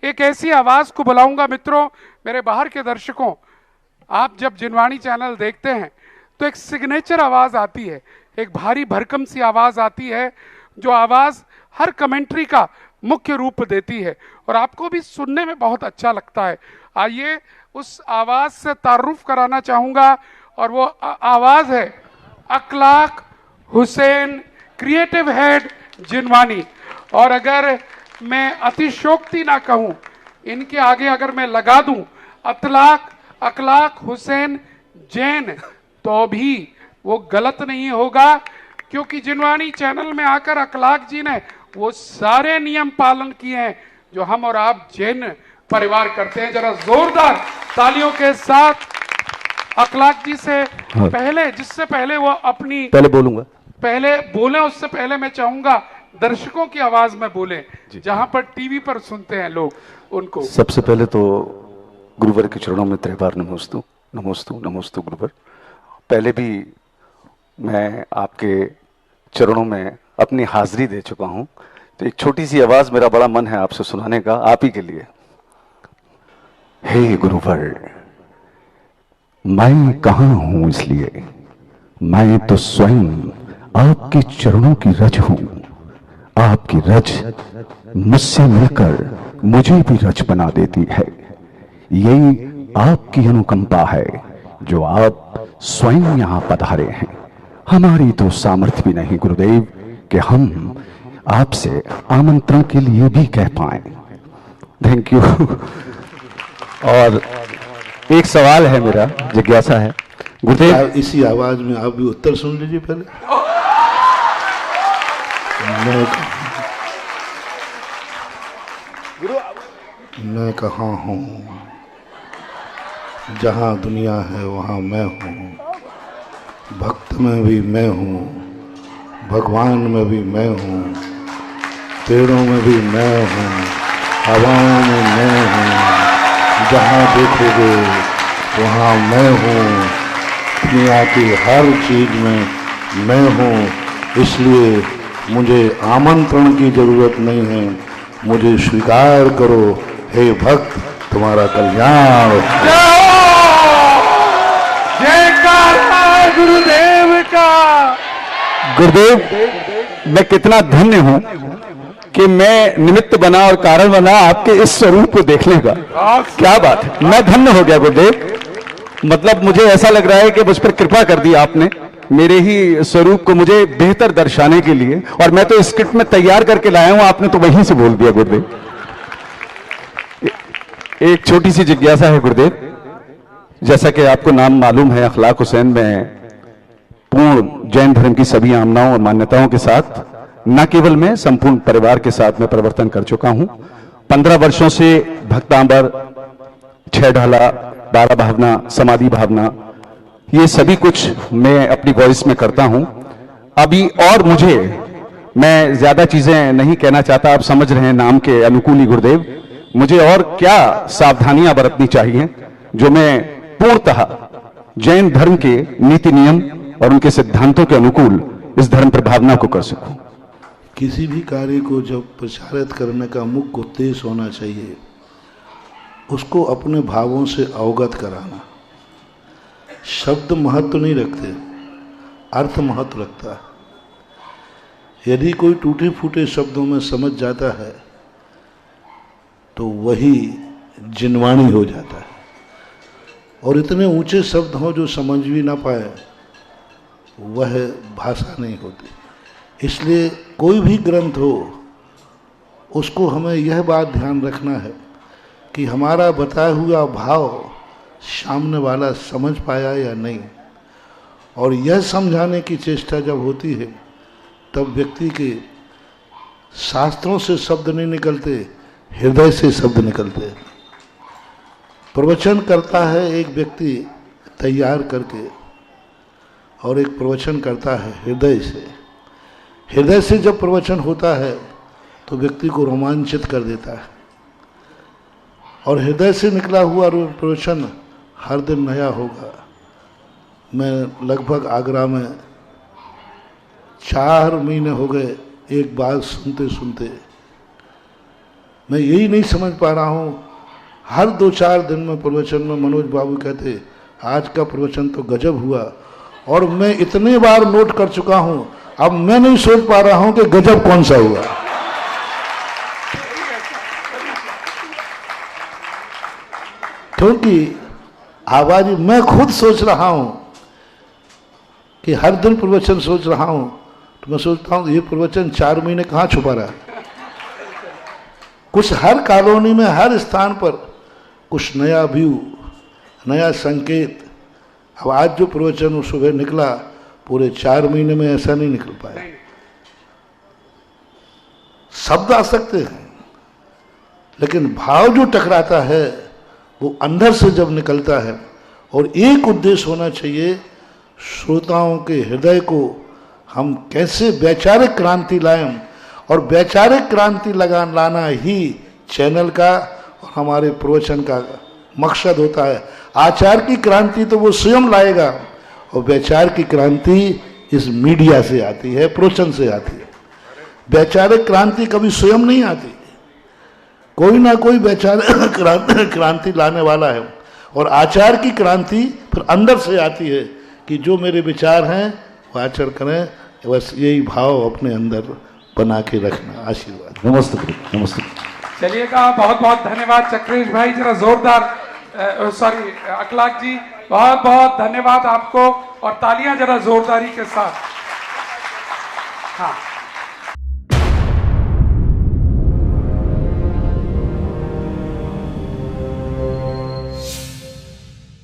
एक ऐसी आवाज को बुलाऊंगा मित्रों, मेरे बाहर के दर्शकों, आप जब जिनवाणी चैनल देखते हैं तो एक सिग्नेचर आवाज आती है, एक भारी भरकम सी आवाज आती है, जो आवाज हर कमेंट्री का मुख्य रूप देती है और आपको भी सुनने में बहुत अच्छा लगता है। आइए उस आवाज से तारुफ कराना चाहूंगा और वो आवाज है अखलाक हुसैन, क्रिएटिव हेड जिनवानी। और अगर मैं अतिशोक्ति ना कहूं, इनके आगे अगर मैं लगा दूं अखलाक हुसैन जैन, तो भी वो गलत नहीं होगा, क्योंकि जिनवाणी चैनल में आकर अखलाक जी ने वो सारे नियम पालन किए हैं जो हम और आप जैन परिवार करते हैं। जरा जोरदार तालियों के साथ अखलाक जी से पहले, जिससे पहले वो अपनी पहले बोलूंगा, पहले बोले उससे पहले मैं चाहूंगा दर्शकों की आवाज में बोले, जहां पर टीवी पर सुनते हैं लोग उनको। सबसे पहले तो गुरुवर के चरणों में त्रिबार नमोस्तु नमोस्तु नमोस्तु गुरुवर। पहले भी मैं आपके चरणों में अपनी हाजिरी दे चुका हूं, तो एक छोटी सी आवाज मेरा बड़ा मन है आपसे सुनाने का, आप ही के लिए। हे गुरुवर, मैं कहां हूं इसलिए, मैं तो स्वयं आपके चरणों की रज हूं। आपकी रज मुझसे मिलकर मुझे भी रज बना देती है। यही आपकी अनुकंपा है जो आप स्वयं यहां पधारे हैं। हमारी तो सामर्थ्य भी नहीं गुरुदेव कि हम आपसे आमंत्रण के लिए भी कह पाए। Thank you. और एक सवाल है मेरा, जिज्ञासा है गुरुदेव। इसी आवाज में आप भी उत्तर सुन लीजिए पहले। मैं कहाँ हूँ, जहाँ दुनिया है वहाँ मैं हूँ। भक्त में भी मैं हूँ, भगवान में भी मैं हूँ, पेड़ों में भी मैं हूँ, हवाओं में मैं हूँ। जहाँ देखोगे वहाँ मैं हूँ। दुनिया की हर चीज में मैं हूँ। इसलिए मुझे आमंत्रण की जरूरत नहीं है, मुझे स्वीकार करो। हे भक्त, तुम्हारा कल्याण हो। जयकार गुरुदेव का। गुरुदेव, मैं कितना धन्य हूं कि मैं निमित्त बना और कारण बना आपके इस स्वरूप को देखने का। क्या बात है, मैं धन्य हो गया गुरुदेव। मतलब मुझे ऐसा लग रहा है कि मुझ पर कृपा कर दी आपने, मेरे ही स्वरूप को मुझे बेहतर दर्शाने के लिए। और मैं तो स्क्रिप्ट में तैयार करके लाया हूं, आपने तो वहीं से बोल दिया गुरुदेव। एक छोटी सी जिज्ञासा है गुरुदेव, जैसा कि आपको नाम मालूम है, अखलाक हुसैन में पूर्ण जैन धर्म की सभी आमनाओं और मान्यताओं के साथ, न केवल मैं, संपूर्ण परिवार के साथ में परिवर्तन कर चुका हूं। 15 वर्षों से भक्तांबर, 6 ढाला, 12 भावना, समाधि भावना, ये सभी कुछ मैं अपनी वॉइस में करता हूं। अभी और मैं ज्यादा चीजें नहीं कहना चाहता, आप समझ रहे हैं नाम के अनुकूल ही गुरुदेव। मुझे और क्या सावधानियां बरतनी चाहिए जो मैं पूर्णतः जैन धर्म के नीति नियम और उनके सिद्धांतों के अनुकूल इस धर्म पर भावना को कर सकूं। किसी भी कार्य को जब प्रचारित करने का मुख्य उद्देश्य होना चाहिए, उसको अपने भावों से अवगत कराना। शब्द महत्व नहीं रखते, अर्थ महत्व रखता है। यदि कोई टूटे फूटे शब्दों में समझ जाता है तो वही जिनवाणी हो जाता है। और इतने ऊंचे शब्द हों जो समझ भी ना पाए, वह भाषा नहीं होती। इसलिए कोई भी ग्रंथ हो, उसको हमें यह बात ध्यान रखना है कि हमारा बताया हुआ भाव सामने वाला समझ पाया या नहीं। और यह समझाने की चेष्टा जब होती है, तब व्यक्ति के शास्त्रों से शब्द नहीं निकलते, हृदय से शब्द निकलते हैं। प्रवचन करता है एक व्यक्ति तैयार करके, और एक प्रवचन करता है हृदय से। हृदय से जब प्रवचन होता है तो व्यक्ति को रोमांचित कर देता है। और हृदय से निकला हुआ प्रवचन हर दिन नया होगा। मैं लगभग आगरा में 4 महीने हो गए एक बात सुनते सुनते। मैं यही नहीं समझ पा रहा हूँ। हर 2-4 दिन में प्रवचन में मनोज बाबू कहते आज का प्रवचन तो गजब हुआ, और मैं इतने बार नोट कर चुका हूँ, अब मैं नहीं सोच पा रहा हूँ कि गजब कौन सा हुआ। क्योंकि आवाज मैं खुद सोच रहा हूँ कि हर दिन प्रवचन सोच रहा हूँ, तो मैं सोचता हूँ ये प्रवचन 4 महीने कहाँ छुपा रहा है। कुछ हर कॉलोनी में, हर स्थान पर कुछ नया व्यू, नया संकेत। अब आज जो प्रवचन सुबह निकला, पूरे 4 महीने में ऐसा नहीं निकल पाया। शब्द आ सकते हैं, लेकिन भाव जो टकराता है वो अंदर से जब निकलता है, और एक उद्देश्य होना चाहिए, श्रोताओं के हृदय को हम कैसे वैचारिक क्रांति लाएं, और वैचारिक क्रांति लाना ही चैनल का और हमारे प्रवचन का मकसद होता है। आचार की क्रांति तो वो स्वयं लाएगा, और वैचार की क्रांति इस मीडिया से आती है, प्रवचन से आती है। वैचारिक क्रांति कभी स्वयं नहीं आती, कोई ना कोई वैचारिक क्रांति लाने वाला है, और आचार की क्रांति फिर अंदर से आती है कि जो मेरे विचार हैं वो आचरण करें। बस यही भाव अपने अंदर बना के रखना। आशीर्वाद। नमस्ते, नमस्ते। चलिएगा, बहुत बहुत धन्यवाद चक्रेश भाई, जरा जोरदार सॉरी अखलाक जी, बहुत बहुत धन्यवाद आपको, और तालियां जरा जोरदारी के साथ। हाँ।